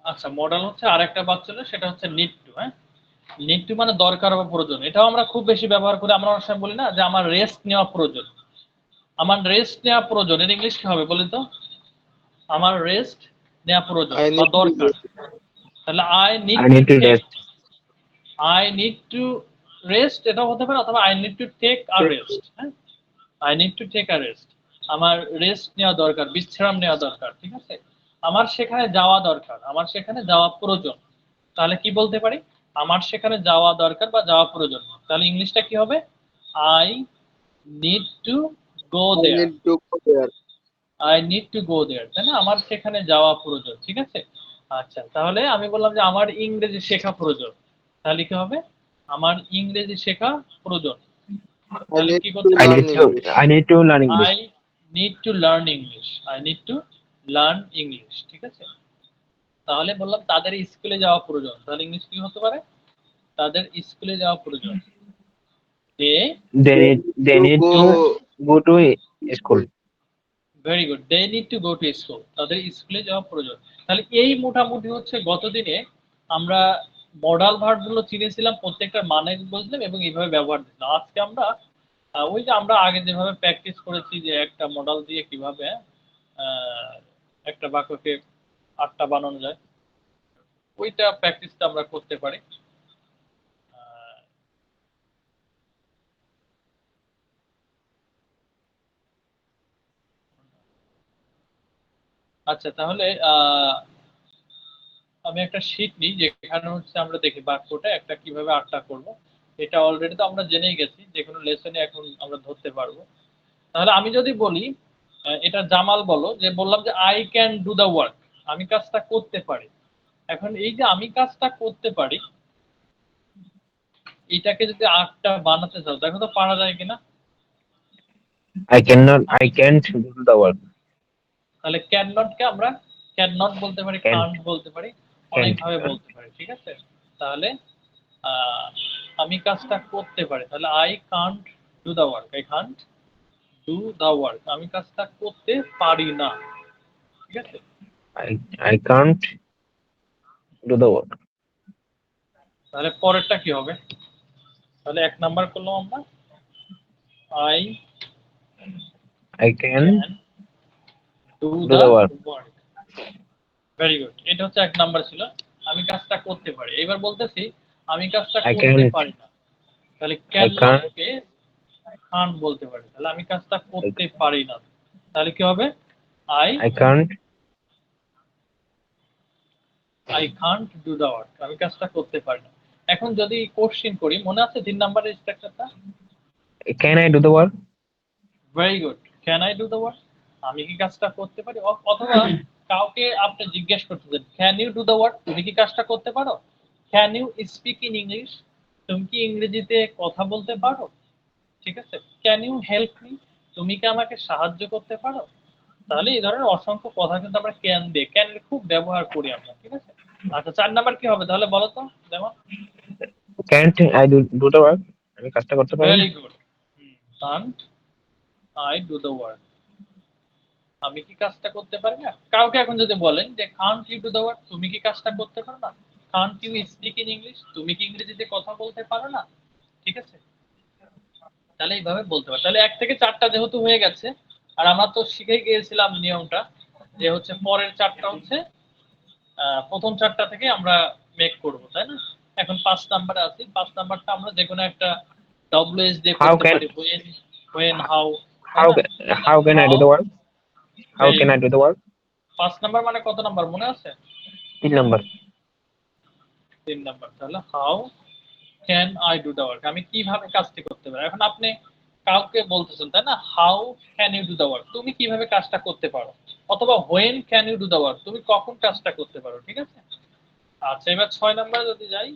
আচ্ছা, মডাল হচ্ছে আরেকটা বাদ চলে, সেটা হচ্ছে নিড টু। হ্যাঁ, নিড টু মানে দরকার বা প্রয়োজন। এটাও আমরা খুব বেশি ব্যবহার করি। আমরা অনেক সময় বলি না যে আমার রেস্ট নেওয়া প্রয়োজন, আমার রেস্ট নেওয়া প্রয়োজন। এর ইংলিশ কি হবে বলি তো? আমার রেস্ট নেওয়া প্রয়োজন I বা need দরকার। to তাহলে I need I to need to take, rest. I need to rest এটাও হতে পারে, অথবা I need to take a rest. হ্যাঁ, I need to take a rest, আমার রেস্ট নেওয়া দরকার, বিশ্রাম নেওয়া দরকার। ঠিক আছে, আমার সেখানে যাওয়া দরকার, আমার সেখানে যাওয়া প্রয়োজন। তাহলে কি বলতে পারি? আমার সেখানে যাওয়া দরকার বা যাওয়া প্রয়োজন। তাহলে ইংলিশটা কি হবে? I need to go I there, need to go there. I need to go there, তাই না? আমার সেখানে যাওয়া প্রয়োজন। ঠিক আছে, আচ্ছা, তাহলে আমি বললাম যে আমার ইংরেজি শেখা প্রয়োজন। তাহলে কি হবে? আমার ইংরেজি শেখা প্রয়োজন। I তাহলে need কি to করতে I পারি? learn need to English. I need to learn English. I need to learn English, I need to learn English. ঠিক আছে, তাহলে বললাম তাদের স্কুলে যাওয়া প্রয়োজন। তাহলে ইংলিশ কি হতে পারে? তাদের স্কুলে যাওয়া প্রয়োজন। They, They need to go to school. Very good, they need to go to school, তাদের স্কুলে যাওয়া প্রয়োজন। তাহলে এই মোটামুটি হচ্ছে গত দিনে আমরা মডাল ভার্ব গুলো চিনেছিলাম, প্রত্যেকটা মানে বুঝলাম এবং এইভাবে ব্যবহার দিলাম। আজকে আমরা ওই যে আমরা আগে যেভাবে প্র্যাকটিস করেছি যে একটা মডাল দিয়ে কিভাবে আহ, একটা বাক্যকে 8টা বানানো যায়, ওইটা প্র্যাকটিসটা আমরা করতে পারি। আহ, আচ্ছা, তাহলে আমি একটা শীট নিই যেখানে হচ্ছে আমরা দেখি বাক্যটা একটা কিভাবে 8টা করব। এটা অলরেডি তো আমরা জেনেই গেছি, যে কোনো লেসনে এখন আমরা ধরতে পারবো। তাহলে আমি যদি বলি, এটা জামাল বলো, যে বললাম যে I can do the work, আমি কাজটা করতে পারি। এখন এই যে আমি কাজটা করতে পারি, এটাকে যদি 8টা বানাতে চাও, দেখো তো পারা যায় কিনা। I can't do the work. তাহলে ক্যান নট কে আমরা ক্যান নট বলতে পারি, Can't কান্ট বলতে পারি, can't. অনেকভাবে বলতে পারি। ঠিক আছে, তাহলে আহ, আমি কাজটা করতে পারি, তাহলে I can't do the work, I can't do the work, আমি কাজটা করতে পারি না। ঠিক আছে, I can't do the work. তাহলে পরেরটা কি হবে? তাহলে 1 নাম্বার করলাম আমরা, I I can can do do the the work. Work. Very good, এটা হচ্ছে 1 নাম্বার ছিল, আমি কাজটা করতে পারি। এবার বলতেছি আমি কাজটা I করতে can't পারি না, তাহলে I ক্যান নট can't কে কান্ট বলতে পারি, তাহলে আমি কাজটা করতে পারি না। তাহলে কি হবে? I I can't I can't do the work, আমি কাজটা করতে পারি না। এখন যদি কোশ্চেন করি, মনে আছে 3 নাম্বারের স্ট্রাকচারটা? can I do the work? Very good, can I do the work, আমি কি কাজটা করতে পারি। অথবা কাউকে আপনি জিজ্ঞেস করতেছেন, can you do the work, তুমি কি কাজটা করতে পারো? Can you speak in English, তুমি কি ইংরেজিতে কথা বলতে পারো? ঠিক আছে, ক্যান ইউ হেল্প মি, তুমি কি আমাকে সাহায্য করতে পারো? তাহলে এই ধরনের অসংখ্য কথা কিন্তু আমরা ক্যান দিয়ে, ক্যান এর খুব ব্যবহার করি আমরা। ঠিক আছে, আচ্ছা, 4 নাম্বার কি হবে তাহলে বলো তো? যেমন Can't I do the work? আমি কাজটা করতে পারি না। Very good, Kant I do the work, আমি কি কাজটা করতে পারি না। কাউকে এখন যদি বলেন যে can't you do the work, তুমি কি কাজটা করতে পারো না। Can't you speak in English, তুমি কি ইংরেজিতে কথা বলতে পারো না। ঠিক আছে, তাহলে এইভাবে বলতে পারো। তাহলে 1 থেকে 4টা যেহেতু হয়ে গেছে, আর আমরা তো শিখে গিয়েছিলাম নিয়মটা, যে হচ্ছে পরের 4টা হচ্ছে প্রথম 4টা থেকে আমরা মেক করব, তাই না? এখন 5 নাম্বারে আছি, 5 নাম্বারটা আমরা যে কোনো একটা ডব্লিউএস দিয়ে How করতে can পারি, হোয়েন হাউ, তাই how না? how can I how, do the work? How very can I good. do the work? 5 number মানে কত নাম্বার মনে আছে? 3 নাম্বার। 3 নাম্বার, তাহলে how can I do the work, আমি কিভাবে কাজটি করতে পারি। এখন আপনি কাউকে বলতেছেন, তাই না, how can you do the work, তুমি কিভাবে কাজটা করতে পারো। অথবা when can you do the work, তুমি কখন কাজটা করতে পারো। ঠিক আছে, আচ্ছা, এবার 6 নাম্বার যদি যাই,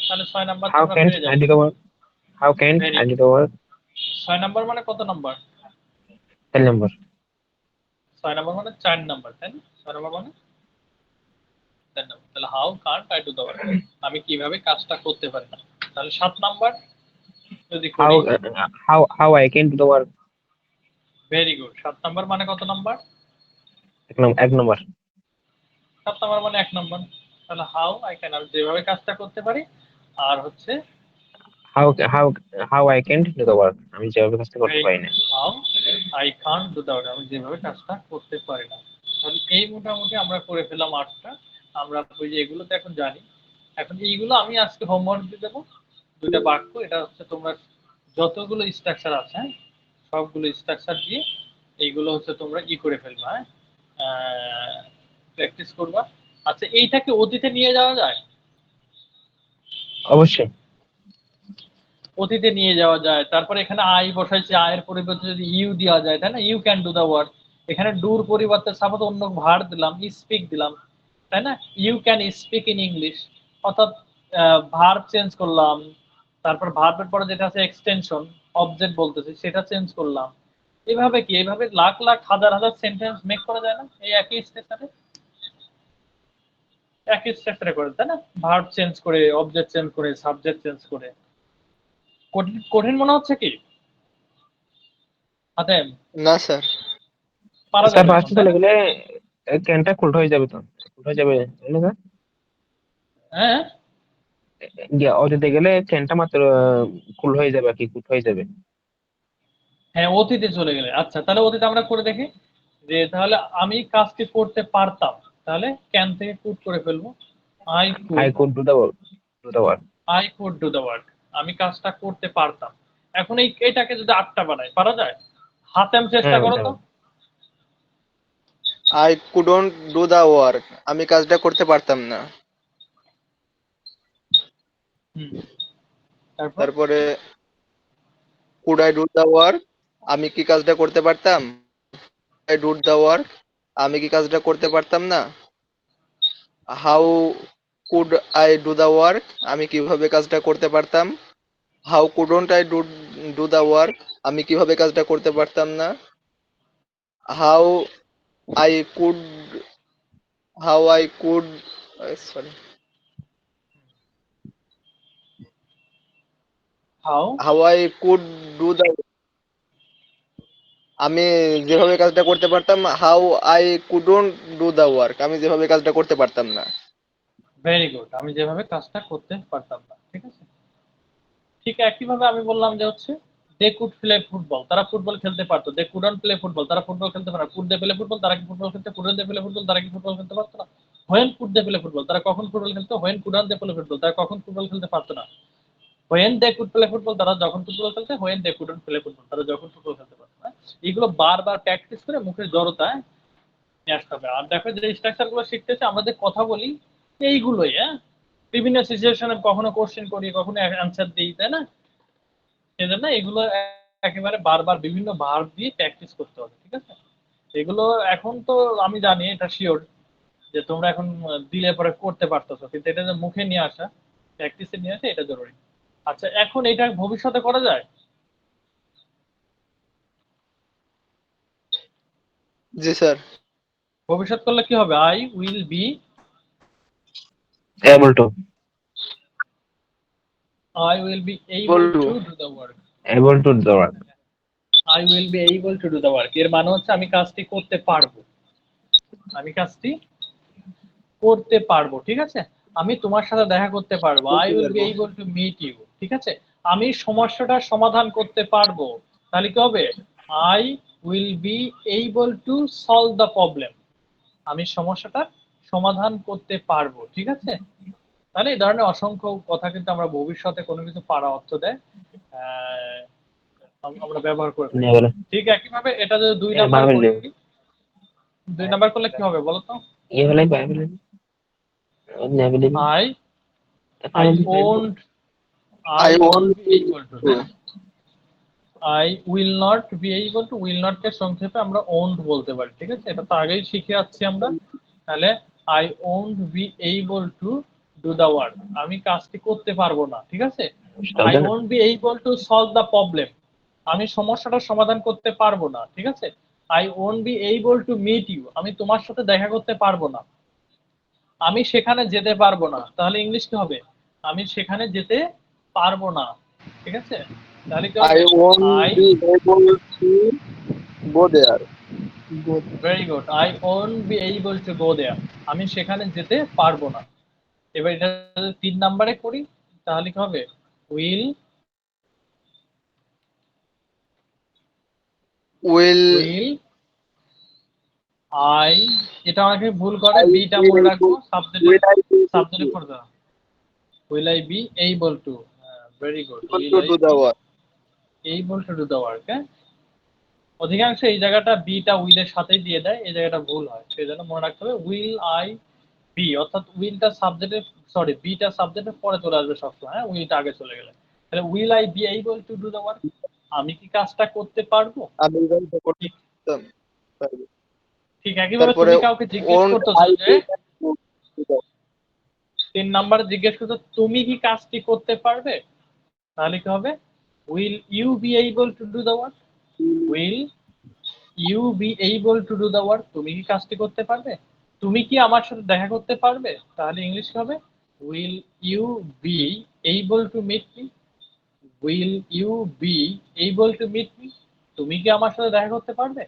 তাহলে 6 নাম্বার How তোমরা can পেয়ে I যাবে। do the work? How can very I do good, the work? 6 number মানে কত নাম্বার? 4 নাম্বার। 6 নাম্বার মানে 4 নাম্বার, তাই না? 6 নাম্বার মানে 4 নাম্বার, তাহলে how Kant I do the work, আমি কিভাবে কাজটা করতে পারি না। তাহলে 7 নাম্বার যদি How করি, how I can do the work? Very good, 7 number মানে কত নাম্বার? 1 নাম্বার। 7 নাম্বার মানে 1 নাম্বার, তাহলে হাউ আই ক্যান, আমি যেভাবে কাজটা করতে পারি। আর হচ্ছে how I can't do the work, আমি যেভাবে কাজটা করতে পারি না। How I can't do the work, আমি যেভাবে কাজটা করতে পারি না। তাহলে এই মোটামুটি আমরা করে ফেলাম 8টা। আমরা ওই যে এগুলো তো এখন জানি। এখন এইগুলো আমি আজকে হোমওয়ার্ক দিয়ে দেবো, 2টা বাক্য। এটা হচ্ছে তোমরা যতগুলো স্ট্রাকচার আছে, হ্যাঁ, সবগুলো স্ট্রাকচার দিয়ে এইগুলো হচ্ছে তোমরা করে ফেলবা, হ্যাঁ, প্র্যাকটিস করবা। আচ্ছা, এইটাকে অতীতে নিয়ে যাওয়া যায়? অবশ্যই। অতীতে নিয়ে যাওয়া যায়। তারপরে এখানে আই বসাইছি, আয়ের পরিবর্তে যদি ইউ দেওয়া যায়, তাই না? You can do the work. এখানে ডুর পরিবর্তে সাপোজ অন্য ভার্ব দিলাম, স্পিক দিলাম, তাই না? You can speak in English. অর্থাৎ ভার্ব চেঞ্জ করলাম, তারপর ভার্বের পরে যেটা আছে এক্সটেনশন, অবজেক্ট বলতেছি, সেটা চেঞ্জ করলাম। এইভাবে কি, এইভাবে লাখ লাখ হাজার হাজার সেন্টেন্স মেক করা যায় না এই একই স্ট্রাকচারে? একই স্ট্রাকচারে করে, তাই না? ভার্ব চেঞ্জ করে, অবজেক্ট চেঞ্জ করে, সাবজেক্ট চেঞ্জ করে। কঠিন কঠিন মনে হচ্ছে কি হাতে? না স্যার। পারা স্যার যাবে এখন, ফার্স্টে তাই চলে না? গেলে ক্যানটা কুলট হয়ে যাবে, তো কুলট হয়ে যাবে, তাই না স্যার? হ্যাঁ, অতীতে গেলে ক্যানটা মাত্র কুল হয়ে যাবে আর কি, কুট হয়ে যাবে। হ্যাঁ, অতীতে চলে গেলে। আচ্ছা, তাহলে অতীতে আমরা করে দেখি যে তাহলে আমি কাজটি করতে পারতাম, তাহলে ক্যান থেকে কুড করে ফেলবো। I I could, could do the work. I could do the work, আমি কাজটা করতে পারতাম। এখন এটাকে যদি 8টা বানাই, পারা যায়? হাতেম চেষ্টা হ্যাঁ করো তো। যাবে। I couldn't do the work, আমি কাজটা করতে পারতাম না। হুম, তারপর তারপরে could I do the work, আমি কি কাজটা করতে পারতাম? আই ডু দা ওয়ার্ক, আমি কি কাজটা করতে পারতাম না। How could I do the work, আমি কিভাবে কাজটা করতে পারতাম। How couldn't I do the work, আমি কিভাবে কাজটা করতে পারতাম না। How I could how I could sorry how, how I could do the, আমি যেভাবে কাজটা করতে পারতাম। How I couldn't do the work, আমি যেভাবে কাজটা করতে পারতাম না। ভেরি গুড, আমি যেভাবে কাজটা করতে পারতাম না। ঠিক আছে, ঠিক একইভাবে আমি বললাম যে হচ্ছে দে কুড প্লে ফুটবল, তারা ফুটবল খেলতে পারতো। দে কুডন্ট প্লে ফুটবল, তারা ফুটবল খেলতে পারে। কুড দে প্লে ফুটবল, তারা কি ফুটবল খেলতে? কুডন্ট দে প্লে ফুটবল, তারা কি ফুটবল খেলতে পারতো না? When could they play football, তারা কখন ফুটবল খেলতো? When couldn't they play football, তারা কখন ফুটবল খেলতে পারতো না? When they could play football, তারা যখন ফুটবল খেলতে। When they couldn't play football, তারা যখন ফুটবল খেলতে পারতো না। এগুলো বারবার প্র্যাকটিস করে মুখের জড়তা নিয়ে আসতে হবে। আর দেখো যে স্ট্রাকচার গুলো শিখতেছে, আমরা যে কথা বলি এইগুলোই, হ্যাঁ, বিভিন্ন সিচুয়েশনে কখনো কোশ্চেন করি, কখনো অ্যান্সার দিই, তাই না? সেজন্য এগুলো একেবারে বারবার বিভিন্ন ভার্ব দিয়ে প্র্যাকটিস করতে হবে। ঠিক আছে, এগুলো এখন তো আমি জানি, এটা শিওর যে তোমরা এখন দিলে পরে করতে পারতেছো, কিন্তু এটা যে মুখে নিয়ে আসা, প্র্যাকটিসে নিয়ে আসা, এটা জরুরি। আচ্ছা, এখন এটা ভবিষ্যতে করা যায়? জি স্যার। ভবিষ্যৎ করলে কি হবে? I will B, able two, I will be able Boltu. Two do the work. Able to the work. I will be able to do the work, এর মানে হচ্ছে আমি কাজটি করতে পারবো, আমি কাজটি করতে পারবো। ঠিক আছে, আমি তোমার সাথে দেখা করতে পারবো। আই করতে উইল বি পারবো। Able to meet you. ঠিক আছে, আমি সমস্যাটার সমাধান করতে পারবো। তাহলে কি হবে? I will be able to solve the problem, আমি সমস্যাটার সমাধান করতে পারবো। ঠিক আছে, তাহলে এই ধরনের অসংখ্য কথা কিন্তু আমরা ভবিষ্যতে কোনো কিছু পারা অর্থ দেয়, আহ, আমরা ব্যবহার করে থাকি। নেবেলে ঠিক একইভাবে এটা যদি 2 এ নাম্বার বাবেল করি, 2 নাম্বার করলে কি হবে বলো তো? এ হলাই বাবেল নেবেলে I I won't, I I want won't be able to, to. তাই না? I will not be able to, will not কে সংক্ষেপে আমরা won't বলতে পারি। ঠিক আছে, এটা তো আগেই শিখে যাচ্ছি আমরা। তাহলে I won't be able to do the work, আমি কাজটি করতে পারবো না। ঠিক আছে, I স্টাউডেন্ট। won't be able to solve the problem, আমি সমস্যাটার সমাধান করতে পারবো না। ঠিক আছে, I won't be able to meet you, আমি তোমার সাথে দেখা করতে পারবো না। আমি সেখানে যেতে পারবো না, তাহলে ইংলিশ কি হবে? আমি সেখানে যেতে পারবো না। ঠিক আছে, তাহলে কি আই হবে? Want I, be able to go there. Very good, I won't be able to go there, আমি সেখানে যেতে পারবো না। এবার এটা যদি 3 নম্বরে করি তাহলে কি হবে? উইল উইল উইল আই, এটা অনেকে ভুল করে, বিটা মনে রাখবো, সাবজেক্টে পড়তে হবে। Will I B able two, very good, will I do the work. Able to do the work. হ্যাঁ, অধিকাংশ এই জায়গাটা বিটা উইলের সাথেই দিয়ে দেয়, এই জায়গাটা ভুল হয়, সেই জন্য মনে রাখতে হবে উইল আই বি, অর্থাৎ উইলটা সাবজেক্টের, সরি বিটা সাবজেক্টের পরে চলে আসবে সবসময়, হ্যাঁ উইলটা আগে চলে গেলে। তাহলে will I B able to do the work, আমি কি কাজটা করতে পারবো? আমি এই কাজটা করতে ঠিক, পারতাম। ঠিক একইভাবে তারপরে তুমি কাউকে জিজ্ঞেস ওন্ট করতেছো আই যে 3 নাম্বারে জিজ্ঞেস করছো তুমি কি কাজটি করতে পারবে, তাহলে কি হবে? Will you be able to do the work, will you be able to do the work, তুমি কি কাজটি করতে পারবে? তুমি কি আমার সাথে দেখা করতে পারবে, তাহলে ইংলিশ হবে will you be able to meet me, will you be able to meet me, তুমি কি আমার সাথে দেখা করতে পারবে?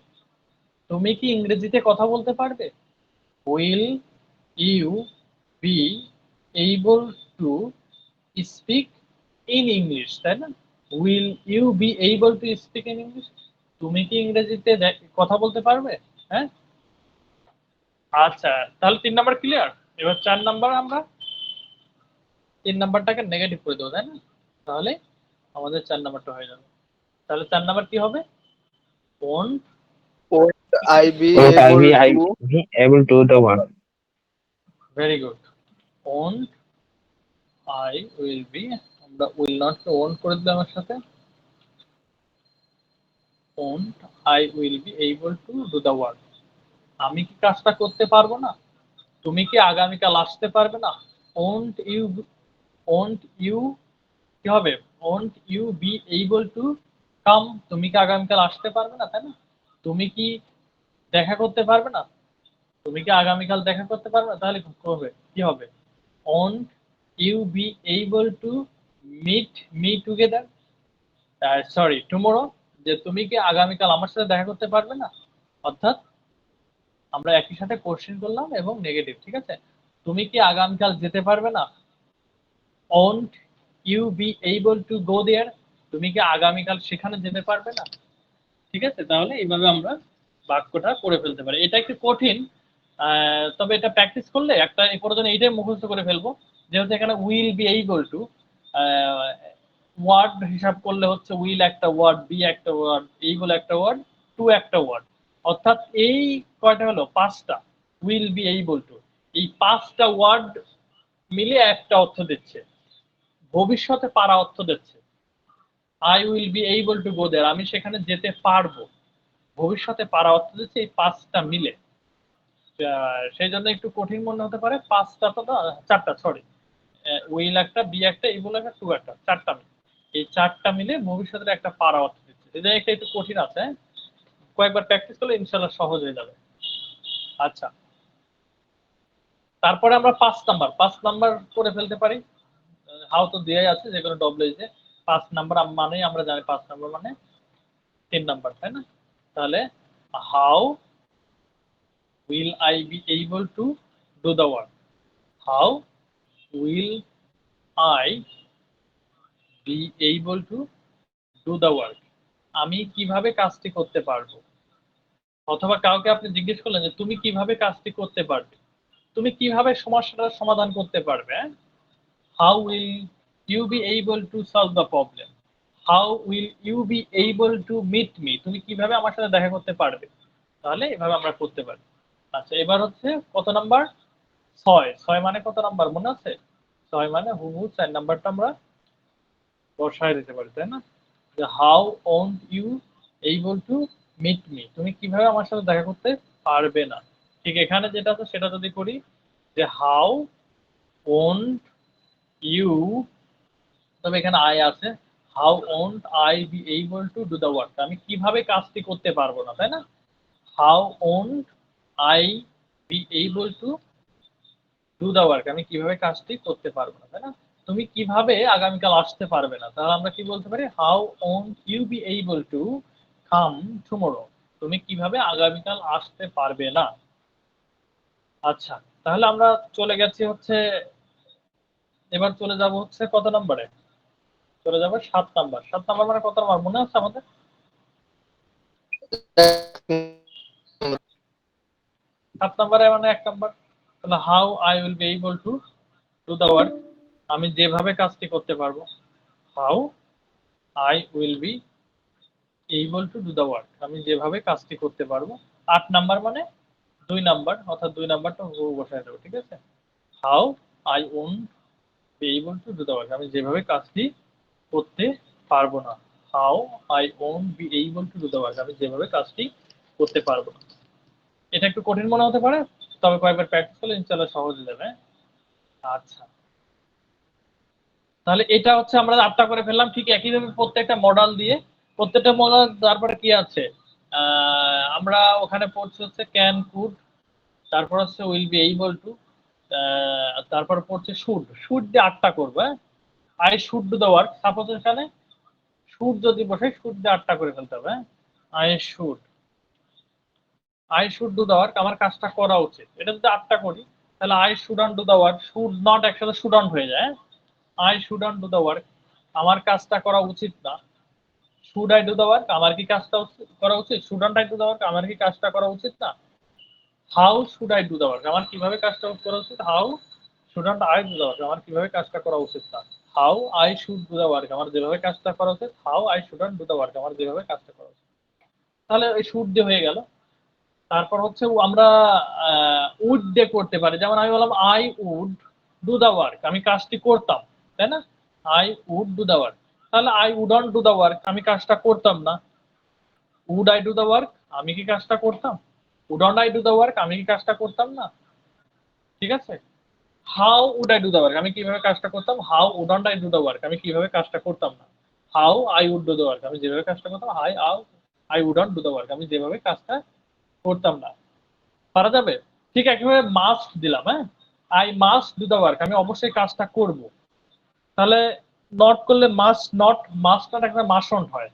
তুমি কি ইংরেজিতে কথা বলতে পারবে? Will you be able to speak in English, তাই না? Will you be able to speak in English, তুমি কি ইংরেজিতে কথা বলতে পারবে? হ্যাঁ, আচ্ছা, তাহলে 3 নাম্বার ক্লিয়ার। এবার 4 নাম্বার, আমরা 3 নাম্বারটাকে নেগেটিভ করে দেবো, তাই না? তাহলে আমাদের 4 নাম্বারটা হয়ে যাবে। তাহলে 4 নাম্বার কি হবে? Won't won't I be Won't I able be to, able to the work? Very good, won't I will be, আমরা উইল নট কে ওন্ট করে দিলাম আমার সাথে, won't I will be able to do the work, আমি কি কাজটা করতে পারবো না? তুমি কি আগামীকাল আসতে পারবে না? ওন্ট ইউ, ওন্ট ইউ কি হবে? Won't you be able to come, তুমি কি আগামীকাল আসতে পারবে না, তাই না? তুমি কি দেখা করতে পারবে না? তুমি কি আগামীকাল দেখা করতে পারবে না, তাহলে হবে কি হবে? Won't you be able to meet me together, sorry tomorrow, যে তুমি কি আগামীকাল আমার সাথে দেখা করতে পারবে না, অর্থাৎ আমরা একই সাথে কোশ্চেন করলাম এবং নেগেটিভ, ঠিক আছে? তুমি কি আগামীকাল যেতে পারবে না? Won't you be able to go there, তুমি কি আগামীকাল সেখানে যেতে পারবে না? ঠিক আছে, তাহলে এইভাবে আমরা বাক্যটা করে ফেলতে পারি। এটা একটু কঠিন, তবে এটা প্র্যাকটিস করলে একটা প্রয়োজন এইটাই মুখস্থ করে ফেলবো, যেহেতু এখানে will be able to, word হিসাব করলে হচ্ছে উইল একটা ওয়ার্ড, বি একটা ওয়ার্ড, এইবল একটা ওয়ার্ড, টু একটা ওয়ার্ড, অর্থাৎ এই কয়টা হলো? 5টা। উইল বি এইবল টু, এই 5টা ওয়ার্ড মিলে একটা অর্থ দিচ্ছে, ভবিষ্যতে পারা অর্থ দিচ্ছে। I will be able to go there, আমি সেখানে যেতে পারবো, ভবিষ্যতে পারা অর্থ দিচ্ছে এই 5টা মিলে। সেই জন্য একটু কঠিন মনে হতে পারে, 5টা তো না, 4টা, সরি, উইল একটা, বি একটা, এইবল একটা, টু একটা, 4টা মিলে, এই 4টা মিলে ভবিষ্যতের একটা পারা অর্থ দিচ্ছে, এই জন্য একটা একটু কঠিন আছে, হ্যাঁ? কয়েকবার প্র্যাকটিস করলে ইনশাল্লাহ সহজ হয়ে যাবে। আচ্ছা, তারপরে আমরা 5 নাম্বার করে ফেলতে পারি। হাউ তো দেয়াই আছে, যে কোনো ডব্লিউএস এ 5 নাম্বার মানেই আমরা জানি, 5 নাম্বার মানে 3 নাম্বার, তাই না? তাহলে how will I B able to do the work, how will I B able to do the work, আমি কিভাবে কাজটি করতে পারবো? অথবা কাউকে আপনি জিজ্ঞেস করলেন যে তুমি কিভাবে কাজটি করতে পারবে, তুমি কিভাবে সমস্যাটার সমাধান করতে পারবে? How will you be able to solve the problem, how will you be able to meet me, তুমি কিভাবে আমার সাথে দেখা করতে পারবে? তাহলে এভাবে আমরা করতে পারি। আচ্ছা, এবার হচ্ছে কত নাম্বার? 6 মানে কত নাম্বার মনে আছে? 6 মানে হুবহু 4 নাম্বারটা আমরা বসায় দিতে পারি, তাই না? যে how won't you able to meet me, তুমি কিভাবে আমার সাথে দেখা করতে পারবে না। ঠিক এখানে যেটা আছে সেটা যদি করি, যে হাউ ওন্ট ইউ, তবে এখানে আই আছে, how won't I B able to do the work, আমি কিভাবে কাজটি করতে পারবো না, তাই না? How won't I B able to do the work, আমি কিভাবে কাজটি করতে পারবো না, তাই না? তুমি কিভাবে আগামীকাল আসতে পারবে না, তাহলে আমরা কি বলতে পারি? How won't you be able to come tomorrow, তুমি কিভাবে আগামীকাল আসতে পারবে না। আচ্ছা, তাহলে আমরা চলে গেছি হচ্ছে এবার চলে যাব হচ্ছে কত নম্বরে, চলে যাবে 7 নাম্বার। 7 নাম্বার মানে কত নাম্বার মনে আছে আমাদের? 7 নাম্বারে মানে 1 নাম্বার। তাহলে how I will B able two do the work, আমি যেভাবে কাজটি করতে পারবো। How I will B able two do the work, আমি যেভাবে কাজটি করতে পারবো। 8 নাম্বার মানে 2 নাম্বার, অর্থাৎ 2 নাম্বারটা হুবহু বসায় দেবো, ঠিক আছে? How I won't B able two do the work, আমি যেভাবে কাজটি করতে পারবো না। How I won't B able two do the work, আমি যেভাবে কাজটি করতে পারবো না। এটা একটু কঠিন মনে হতে পারে, তবে কয়েকবার প্র্যাকটিস করলে ইনশাআল্লাহ সহজ হয়ে যাবে। আচ্ছা, তাহলে এটা হচ্ছে আমরা 8টা করে ফেললাম। ঠিক একইভাবে প্রত্যেকটা মডেল দিয়ে, প্রত্যেকটা মডেল তারপরে কি আছে আমরা ওখানে পড়ছি হচ্ছে ক্যান, কুড, তারপর হচ্ছে উইল বি এবল টু, তারপর পড়ছে শুড। শুড দিয়ে 8টা করবো। হ্যাঁ, I should do the work, suppose এখানে শুড যদি বসে, শুড দিয়ে 8টা করে ফেলতে হবে। হ্যাঁ, I should do the work, আমার কাজটা করা উচিত। এটা যদি 8টা করি তাহলে I shouldn't do the work, should not একসাথে শুডন্ট হয়ে যায়। I shouldn't do the work, আমার কাজটা করা উচিত না। Should I do the work, আমার কি কাজটা করা উচিত। Shouldn't I do the work, আমার কি কাজটা করা উচিত না। How should I do the work, আমার কিভাবে কাজটা করা উচিত। How shouldn't I do the work, আমার কিভাবে কাজটা করা উচিত না। How I should do the work, আমার যেভাবে কাজটা করা উচিত। How I shouldn't do the work, আমার যেভাবে কাজটা করা উচিত। তাহলে এই শুড দিয়ে হয়ে গেল। তারপর হচ্ছে আমরা উড দিয়ে করতে পারি, যেমন আমি বললাম I would do the work, আমি কাজটি করতাম, তাই না? I would do the work. তাহলে I wouldn't do the work, আমি কাজটা করতাম না। Would I do the work, আমি কি কাজটা করতাম। Wouldn't I do the work, আমি কি কাজটা করতাম না। ঠিক আছে? How would I do the work, আমি কিভাবে কাজটা করতাম। How wouldn't I do the work, আমি কিভাবে কাজটা করতাম না। How I would do the work, আমি যেভাবে কাজটা করতাম। I wouldn't do the work, আমি যেভাবে কাজটা করতাম না। পারা যাবে? ঠিক একইভাবে মাস্ট দিলাম। হ্যাঁ, I must do the work, আমি অবশ্যই কাজটা করব। তাহলে নট করলে মাস্ট নট, মাস্ট নট একটা মাসন্ট হয়।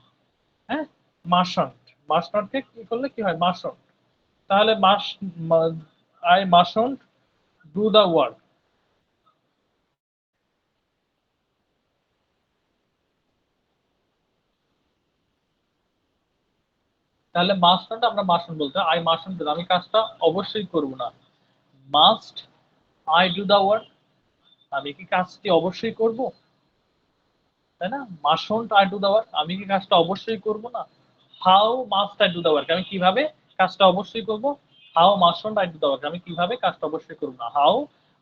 হ্যাঁ, মাসন্ট, মাস্ট নটকে কি করলে কি হয়, মাসন্ট। তাহলে আই মাসন্ট ডু দ্য ওয়ার্ক। তাহলে মাস্ট নট আমরা মাসন্ট বলতে, আই মাসন্ট, আমি কাজটা অবশ্যই করব না। Must I do the work, আমি কি কাজটি অবশ্যই করব, তাই না? Mustn't I do the work, আমি কি কাজটা অবশ্যই করব না। How must I do the work, আমি কিভাবে কাজটা অবশ্যই করব। How mustn't I do the work, আমি কিভাবে কাজটা অবশ্যই করব না। How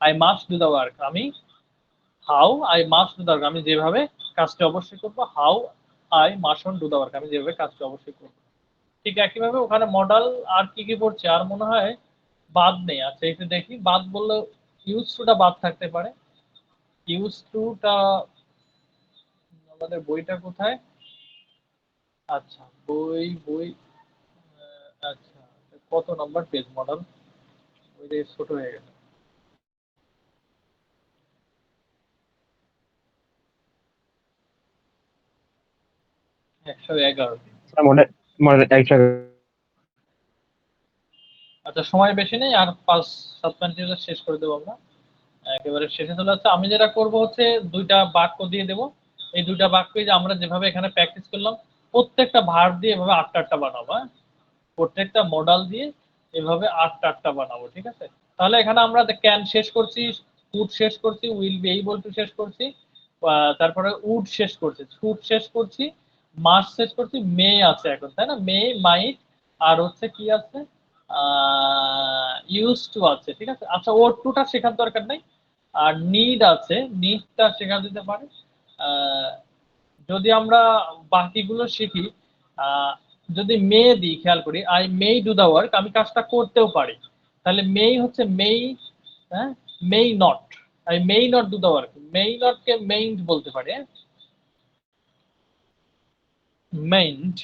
I must do the work, আমি how I must do the work, আমি যেভাবে কাজটা অবশ্যই করব। How I মাস্টন্ট do the work, আমি যেভাবে কাজটা অবশ্যই করব। ঠিক একইভাবে ওখানে মডেল আর কি কি পড়ছে, আর মনে হয় বাদ নেই। আচ্ছা একটু দেখি, বাদ বললে ইউজ টুটা বাদ থাকতে পারে। ইউজ টুটা আমাদের বইটা কোথায়? আচ্ছা, বই বই আচ্ছা, কত নম্বর পেজ মডেল, ওইটা ছোট হয়ে গেল। 111। মডেল মডেল একটা। আচ্ছা, সময় বেশি নেই, আর 5-7 মিনিট শেষ করে দেবো আমরা। একেবারে শেষে চলে যাচ্ছে। আমি যেটা করব হচ্ছে 2টা বাক্য দিয়ে দেব। এই 2টা বাক্য যে আমরা যেভাবে এখানে প্র্যাকটিস করলাম, প্রত্যেকটা ভার্ব দিয়ে এভাবে 8টা বানাবো। হ্যাঁ, প্রত্যেকটা মডেল দিয়ে এভাবে 8টা বানাবো। ঠিক আছে? তাহলে এখানে আমরা ক্যান শেষ করছি, কুড শেষ করছি, উইল বি এবল টু শেষ করছি, তারপরে উড শেষ করছি, শুড শেষ করছি, মাস্ট শেষ করছি, মে আছে এখন, তাই না? মে, মাইট, আর হচ্ছে কি আছে, ইউজ টু আছে। ঠিক আছে? আচ্ছা, ওর টুটা শেখার দরকার নাই। আর নিড আছে, নিডটা শেখা যেতে পারে। যদি আমরা বাকিগুলো শিখি, যদি মে দিই, খেয়াল করি I may do the work, আমি কাজটা করতেও পারি। তাহলে মেই হচ্ছে মেই, হ্যাঁ, may not, I may not do the work, may not কে মেইন্ড বলতে পারি। মেইন্ড।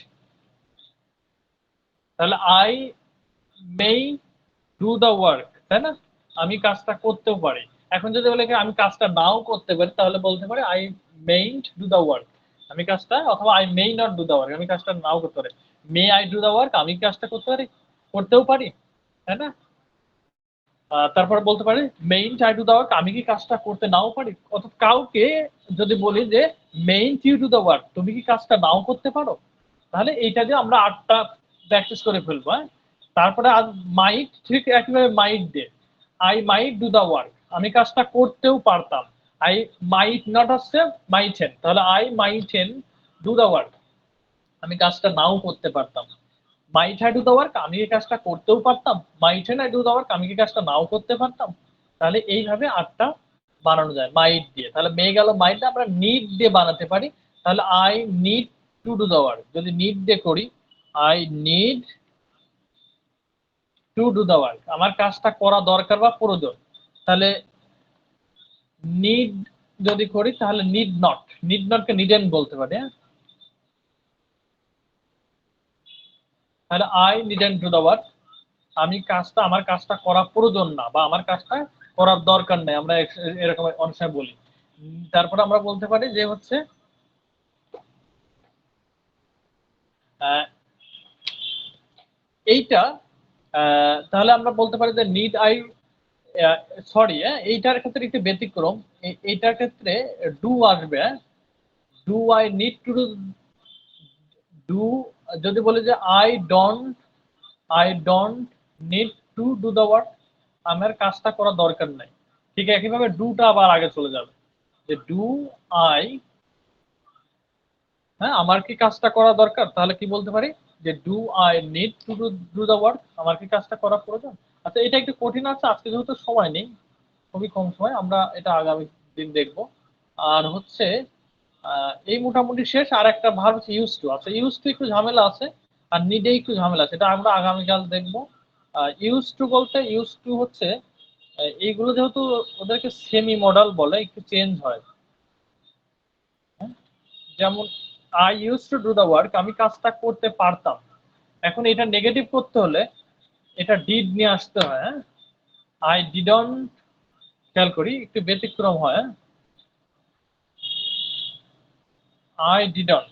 তাহলে I may do the work, তাই না? আমি কাজটা করতেও পারি। এখন যদি বলে আমি কাজটা নাও করতে পারি, তাহলে বলতে পারি I mayn't do the work, আমি কাজটা, অথবা I may not do the work, আমি কাজটা নাও করতে পারি। May I do the work, আমি কাজটা করতে পারি, করতেও পারি, তাই না? তারপরে বলতে পারি main try to the work, আমি কি কাজটা করতে নাও পারি। অর্থাৎ কাউকে যদি বলি যে main you to the work, তুমি কি কাজটা নাও করতে পারো, তাহলে এইটা দিয়ে আমরা 8টা প্র্যাকটিস করে ফেলবো। তারপরে মাইট, ঠিক একইভাবে মাইট দিয়ে I might do the work, আমি কাজটা করতেও পারতাম। আই মাইট নট হচ্ছে মাইটেন, তাহলে আই মাইটেন ডু দ্য ওয়ার্ক, আমি কাজটা নাও করতে পারতাম। Might I do the work, আমি এই কাজটা করতেও পারতাম। মাইটেন আই ডু দ্য ওয়ার্ক, আমি কি কাজটা নাও করতে পারতাম। তাহলে এইভাবে 8টা বানানো যায় মাইট দিয়ে। তাহলে মেয়ে গেল মাইট, আমরা নিড দিয়ে বানাতে পারি। তাহলে I need two do the work, যদি নিড দিয়ে করি I need two do the work, আমার কাজটা করা দরকার বা প্রয়োজন। তাহলে নিড যদি করি তাহলে নিড নট, নিড নটকে নিডেন্ট বলতে পারি। তাহলে আই নিডেন্ট ডু দ্য ওয়ার্ক, আমি কাজটা, আমার কাজটা করা প্রয়োজন না বা আমার কাজটা করার দরকার নেই, আমরা এরকম অনেক সময় বলি। তারপরে আমরা বলতে পারি যে হচ্ছে এইটা, তাহলে আমরা বলতে পারি যে নিড আই, সরি এইটার ক্ষেত্রে একটু ব্যতিক্রম, এইটার ক্ষেত্রে ডু আসবে। Do I need to do, যদি বলি যে I don't need to do the work, আমার কাজটা করা দরকার নাই। ঠিক একইভাবে ডুটা আবার আগে চলে যাবে, যে ডু আই, হ্যাঁ আমার কি কাজটা করা দরকার, তাহলে কি বলতে পারি যে do I need two do the work, আমার কি কাজটা করা প্রয়োজন। আচ্ছা এটা একটু কঠিন আছে, আজকে যেহেতু সময় নেই, খুবই কম সময়, আমরা এটা আগামী দিন দেখব। আর হচ্ছে এই মোটামুটি শেষ। আর একটা ভার্ব হচ্ছে ইউজ টু। আচ্ছা ইউজ টু একটু ঝামেলা আছে, আর নিডে একটু ঝামেলা আছে, এটা আমরা আগামীকাল দেখব। ইউজ টু বলতে, ইউজ টু হচ্ছে এইগুলো যেহেতু ওদেরকে সেমি মডাল বলে, একটু চেঞ্জ হয়। যেমন I use to do the work, আমি কাজটা করতে পারতাম। এখন এটা নেগেটিভ করতে হলে এটা ডিড নিয়ে আসতে হয়। আই ডিডন্ট, খেয়াল করি একটু ব্যতিক্রম হয়। I didn't,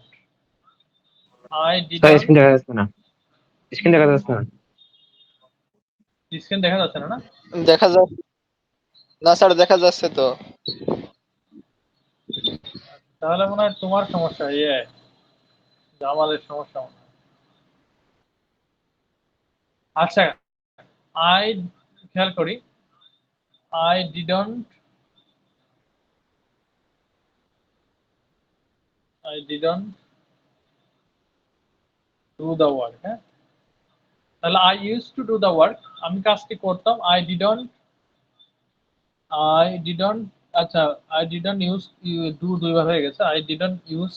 I sir didn't, screen দেখা যাচ্ছে না, স্ক্রিন দেখা যাচ্ছে না। স্ক্রিন দেখা যাচ্ছে না না? দেখা যাচ্ছে না স্যার, দেখা যাচ্ছে তো। তাহলে মনে হয় তোমার সমস্যা, জামালের সমস্যা মনে হয়। আচ্ছা আই, খেয়াল করি I didn't, I didn't do the work. হ্যাঁ তাহলে I use to do the work, আমি কাজটি করতাম। আই ডিডন্ট, আচ্ছা আই ডিডন্ট ইউজ, ডু দুইবার হয়ে গেছে। I didn't use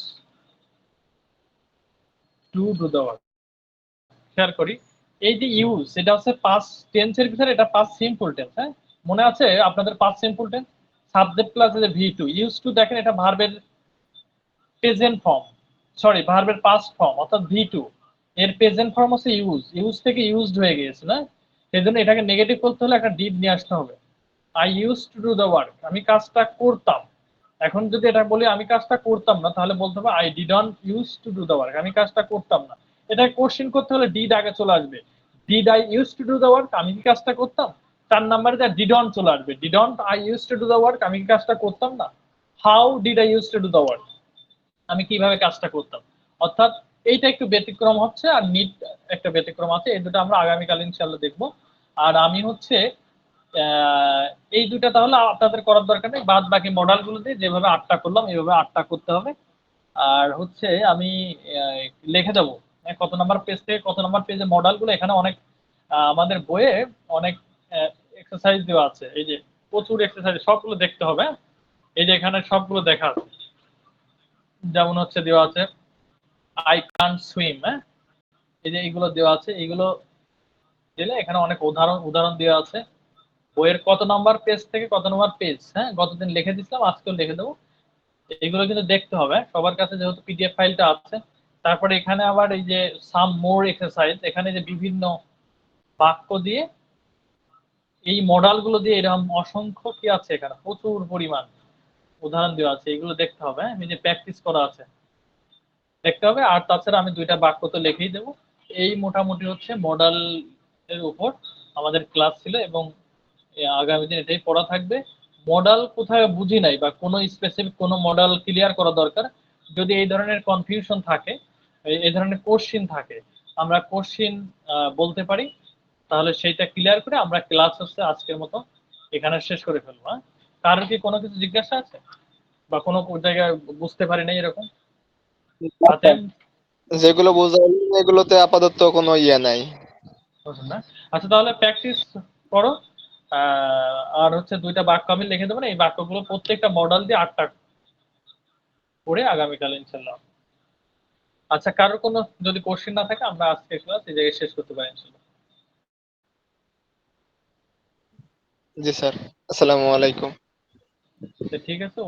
to do the work. খেয়াল করি এই যে ইউজ, এটা হচ্ছে পাস্ট টেন্সের ভিতরে, এটা পাস্ট সিম্পল টেন্স। হ্যাঁ মনে আছে আপনাদের past simple tense, subject plus V two. Use to দেখেন এটা ভার্বের প্রেজেন্ট ফর্ম, সরি ভার্বের পাস্ট ফর্ম, অর্থাৎ ভি টু এর প্রেজেন্ট ফর্ম হচ্ছে ইউজ, ইউজ থেকে ইউজড হয়ে গিয়েছে না, সেই জন্য এটাকে নেগেটিভ করতে হলে একটা ডিড নিয়ে আসতে হবে। I use to do the work, আমি কাজটা করতাম। এখন যদি এটা বলি আমি কাজটা করতাম না, তাহলে বলতে হবে I didn't use to do the work, আমি কাজটা করতাম না। এটা কোশ্চেন করতে হলে ডিড আগে চলে আসবে। Did I use to do the work, আমি কি কাজটা করতাম। 4 নম্বরে যা ডিডন্ট চলে আসবে, didn't I use to do the work, আমি কি কাজটা করতাম না। How did I use to do the work, আমি কিভাবে কাজটা করতাম। অর্থাৎ এইটা একটু ব্যতিক্রম হচ্ছে, আর নিট একটা ব্যতিক্রম আছে। এই দুটো আমরা আগামীকাল ইনশাল্লাহ দেখবো। আর আমি হচ্ছে এই দুটা তাহলে আপনাদের করার দরকার নেই, বাদ বাকি মডেল গুলো দিয়ে যেভাবে 8টা করলাম এইভাবে 8টা করতে হবে। আর হচ্ছে আমি লিখে দেবো কত নাম্বার পেজ থেকে কত নাম্বার পেজে মডেল গুলো, এখানে অনেক আমাদের বইয়ে অনেক এক্সারসাইজ দেওয়া আছে, এই যে প্রচুর এক্সারসাইজ, সবগুলো দেখতে হবে। এই যে এখানে সবগুলো দেখা আছে, যেমন হচ্ছে দেওয়া আছে আই কান্ট সুইম। হ্যাঁ এই যে এইগুলো দেওয়া আছে, এইগুলো দিলে এখানে অনেক উদাহরণ উদাহরণ দেওয়া আছে বইয়ের কত নাম্বার পেজ থেকে কত নাম্বার পেজ। হ্যাঁ গতদিন লিখে দিছিলাম, আজকেও লিখে দেবো। এগুলো কিন্তু দেখতে হবে সবার কাছে, যেহেতু পিডিএফ ফাইলটা আছে। তারপরে এখানে আবার এই যে সাম মোর এক্সারসাইজ, এখানে যে বিভিন্ন বাক্য দিয়ে এই মডেল গুলো দিয়ে এরকম অসংখ্য কি আছে, এখানে প্রচুর পরিমাণ উদাহরণ দেওয়া আছে, এগুলো দেখতে হবে। এই যে প্র্যাকটিস করা আছে, দেখতে হবে। আর তাছাড়া আমি 2টা বাক্য তো লিখেই দেবো। এই মোটামুটি হচ্ছে মডেল এর উপর আমাদের ক্লাস ছিল, এবং আগামী দিন এটাই পড়া থাকবে। মডেল কোথায় বুঝি নাই বা কোনো স্পেসিফিক কোনো মডেল ক্লিয়ার করা দরকার, যদি এই ধরনের কনফিউশন থাকে, এই ধরনের কোশ্চিন থাকে, আমরা কোশ্চিন বলতে পারি, তাহলে সেইটা ক্লিয়ার করে আমরা ক্লাস হচ্ছে আজকের মতো এখানে শেষ করে ফেলবো। হ্যাঁ, কারোর কি কোনো কিছু জিজ্ঞাসা আছে বা কোনো জায়গায় বুঝতে পারি নাই এরকম? হাতেম যেগুলো বোঝা হলো এগুলোতে আপাতত কোনো ইয়ে নাই। বুঝলেন না? আচ্ছা, তাহলে প্র্যাকটিস করো। আর হচ্ছে 2টা বাক্য আমি লিখে দেবো না, এই বাক্যগুলো প্রত্যেকটা মডেল দিয়ে 8টা করে আগামীকাল ইনশাল্লাহ। আচ্ছা, কারোর কোনো যদি কোশ্চেন না থাকে আমরা আজকে ক্লাস এই জায়গায় শেষ করতে পারি ইনশাল্লাহ। জি স্যার, আসসালামু আলাইকুম। তো ঠিক আছে।